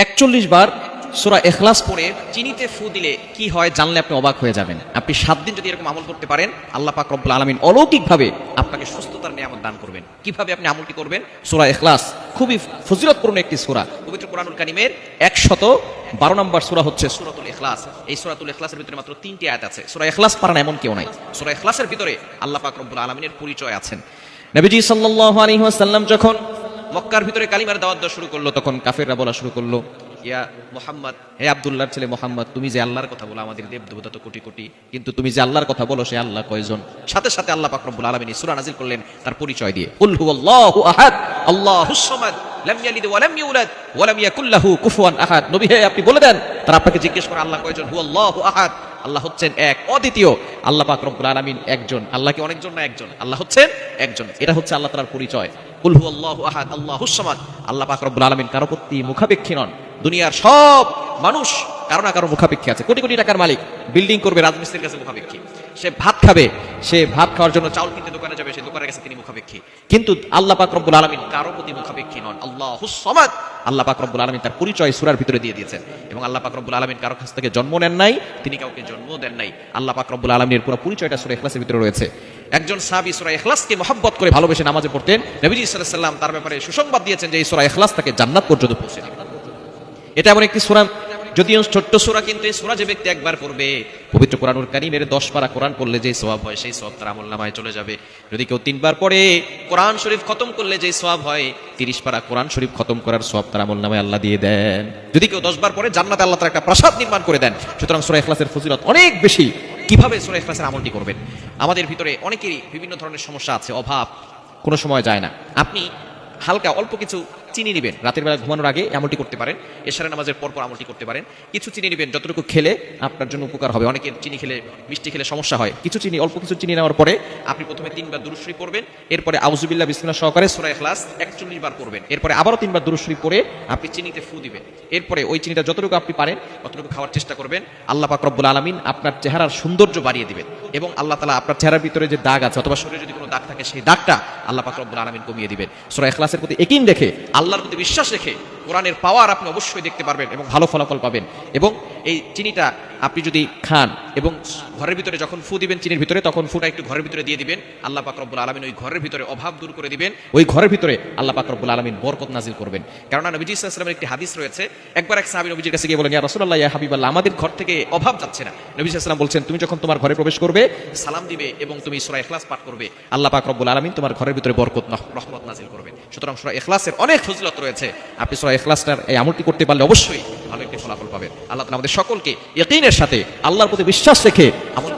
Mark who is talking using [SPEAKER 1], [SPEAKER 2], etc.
[SPEAKER 1] 41 বার সূরা ইখলাস পড়ে চিনিতে ফু দিলে কি হয় জানলে আপনি অবাক হয়ে যাবেন। আপনি 7 দিন যদি এরকম আমল করতে পারেন, আল্লাহ পাক রব্বুল আলামিন অলৌকিকভাবে আপনাকে সুস্থতার নিয়ামত দান করবেন। কিভাবে আপনি আমলটি করবেন? সূরা ইখলাস খুবই ফজিলতপূর্ণ একটি সূরা। পবিত্র কোরআনুল কারীমের 112 নম্বর সূরা হচ্ছে সূরাতুল ইখলাস। এই সূরাতুল ইখলাসের ভিতরে মাত্র 3টি আয়াত আছে। সূরা ইখলাস পারেন এমন কেউ নাই। সূরা ইখলাসের ভিতরে আল্লাহ পাক রব্বুল আলামিনের পরিচয় আছেন। নবীজি সাল্লাল্লাহু আলাইহি ওয়াসাল্লাম যখন মক্কার ভিতরে কালিমার দাওয়াত দেওয়া শুরু করলো, তখন কাফেররা বলা শুরু করলো, ইয়া মুহাম্মদ, হে আব্দুল্লাহর ছেলে মুহাম্মদ, তুমি যে আল্লাহর কথা বলো, আমাদের দেব দেবতা তো কোটি কোটি, কিন্তু তুমি যে আল্লাহর কথা বলো সে আল্লাহ কয়জন? সাথে সাথে আল্লাহ পাক রব্বুল আলামিন সূরা নাজিল করলেন তার পরিচয় দিয়ে, কুল হুয়াল্লাহু আহাদ আল্লাহুস সামাদ লাম ইয়ালিদ ওয়া লাম ইউলাদ ওয়া লাম ইয়াকুল লাহু কুফুয়ান আহাদ। নবী হে আপনি বলে দেন, তারা আপনাকে জিজ্ঞেস করে আল্লাহ কয়জন? হুয়াল্লাহু আহাদ, আল্লাহ হচ্ছেন এক, অদ্বিতীয়। আল্লাহ পাক রব্বুল আলামিন একজন। আল্লাহ কি অনেকজন না একজন? আল্লাহ হচ্ছেন একজন। এটা হচ্ছে আল্লাহ তাআলার পরিচয়। কুল হুয়াল্লাহু আহাদ আল্লাহুস সামাদ। আল্লাহ পাক রব্বুল আলামিন কারো প্রতি মুখাপেক্ষী নন। দুনিয়ার সব মানুষ কারো না কারো মুখাপেক্ষী আছে। কোটি কোটি টাকার মালিক বিল্ডিং করবে, রাজমিস্ত্রির কাছে মুখাপেক্ষী। সে ভাত খাবে, সে ভাত খাওয়ার জন্য চাউল কিনতে দোকানে যাবে, সে দোকানের কাছে তিনি মুখাপেক্ষী। কিন্তু আল্লাহ পাক রব্বুল আলামিন কারো প্রতি মুখাপেক্ষী নন। আল্লাহুস সামাদ। আল্লাহ পাক রব্বুল আলামিন তার পরিচয় সূরার ভিতরে দিয়ে দিয়েছেন। এবং আল্লাহ পাক রব্বুল আলামিন কারো কাছ থেকে জন্ম নেন নাই, তিনি কাউকে জন্ম দেন নাই। আল্লাহ পাক রব্বুল আলামিনের পুরো পরিচয়টা সূরা ইখলাসের ভিতরে রয়েছে। একজন সাহাবী সূরা ইখলাসকে মহব্বত করে ভালোবেসে নামাজে পড়তেন। নবীজি সাল্লাল্লাহু আলাইহি ওয়াসাল্লাম তার ব্যাপারে সুসংবাদ দিয়েছেন যে এই সূরা ইখলাস তাকে জান্নাত পর্যন্ত পৌঁছে দিবে। এটা এমন একটি সূরা, যদিও ছোট্ট সূরা, কিন্তু এই সূরা যে ব্যক্তি একবার পড়বে, পবিত্র কোরআনুল কারীমের 10 পারা কোরআন পড়লে যে সওয়াব হয় সেই সওয়াব তার আমলনামায় চলে যাবে। যদি কেউ 3 বার পড়ে, কোরআন শরীফ খতম করলে যে সওয়াব হয় 30 পারা কোরআন শরীফ খতম করার সওয়াব তার আমলনামায় আল্লাহ দিয়ে দেন। যদি কেউ 10 বার পড়ে, জান্নাতে আল্লাহ তার একটা প্রাসাদ নির্মাণ করে দেন। সুতরাং সূরা ইখলাসের ফজিলত অনেক বেশি। কিভাবে সূরা ইখলাসের আমলটি করবেন? আমাদের ভিতরে অনেকেরই বিভিন্ন ধরনের সমস্যা আছে, অভাব কোনো সময় যায় না। আপনি হালকা অল্প কিছু চিনি নেবেন, রাতের বেলা ঘুমানোর আগে আমলটি করতে পারেন, এশারের নামাজের পরপর আমলটি করতে পারেন। কিছু চিনি নেবেন, যতটুকু খেলে আপনার জন্য উপকার হবে। অনেকের চিনি খেলে, মিষ্টি খেলে সমস্যা হয়। কিছু চিনি, অল্প কিছু চিনি নেওয়ার পরে আপনি প্রথমে 3 বার দুরূদ শরীফ পড়বেন, এরপরে আউযুবিল্লাহ বিসমিল্লাহ সহকারে সূরা ইখলাস 41 বার পড়বেন, এরপরে আবারও 3 বার দুরূদ শরীফ পড়ে আপনি চিনিতে ফু দিবেন। এরপরে ওই চিনিটা যতটুকু আপনি পারেন ততটুকু খাওয়ার চেষ্টা করবেন। আল্লাহ পাক রব্বুল আলামিন আপনার চেহারার সৌন্দর্য বাড়িয়ে দিবেন এবং আল্লাহ তাআলা আপনার চেহারার ভিতরে যে দাগ আছে অথবা শরীরে যদি কোনো দাগ থাকে সেই দাগটা আল্লাহ পাক রব্বুল আলামিন কমিয়ে দিবেন। সূরা ইখলাসের প্রতি ইয়াকিন রেখে, আল্লাহর প্রতি বিশ্বাস রেখে কোরআনের পাওয়ার আপনি অবশ্যই দেখতে পারবেন এবং ভালো ফলাফল পাবেন। এবং এই চিনিটা আপনি যদি খান এবং ঘরের ভিতরে যখন ফু দিবেন চিনির ভিতরে, তখন ফুটা একটু ঘরের ভিতরে দিয়ে দিবেন। আল্লাহ পাক রব্বুল আলামিন ওই ঘরের ভিতরে অভাব দূর করে দিবেন। ওই ঘরের ভিতরে আল্লাহ পাক রব্বুল আলামিন বরকত নাজিল করবেন। কেননা নবীজি সাল্লাল্লাহু আলাইহি ওয়াসাল্লামের একটি হাদিস রয়েছে, একবার এক সাহাবী নবীজির কাছে গিয়ে বলেন, ইয়া রাসূলুল্লাহ, ইয়া হাবিবাল্লাহ, আমাদের ঘর থেকে অভাব যাচ্ছে না। নবী সাল্লাল্লাহু আলাইহি ওয়াসাল্লাম বলছেন, তুমি যখন তোমার ঘরে প্রবেশ করবে সালাম দিবে এবং তুমি সূরা ইখলাস পাঠ করবে, আল্লাহ পাক রব্বুল আলামিন তোমার ঘরের ভিতরে বরকত রহমত নাজিল করবেন। সুতরাং সূরা ইখলাসের অনেক ফজিলত রয়েছে। আপনি সূরা ইখলাসটার এই আমলটি করতে পারলে অবশ্যই ভালো একটি ফলাফল পাবেন। আল্লাহ তাআলা আমাদের সকলকে ইয়াকিনের সাথে আল্লাহর প্রতি বিশ্বাস রেখে আমল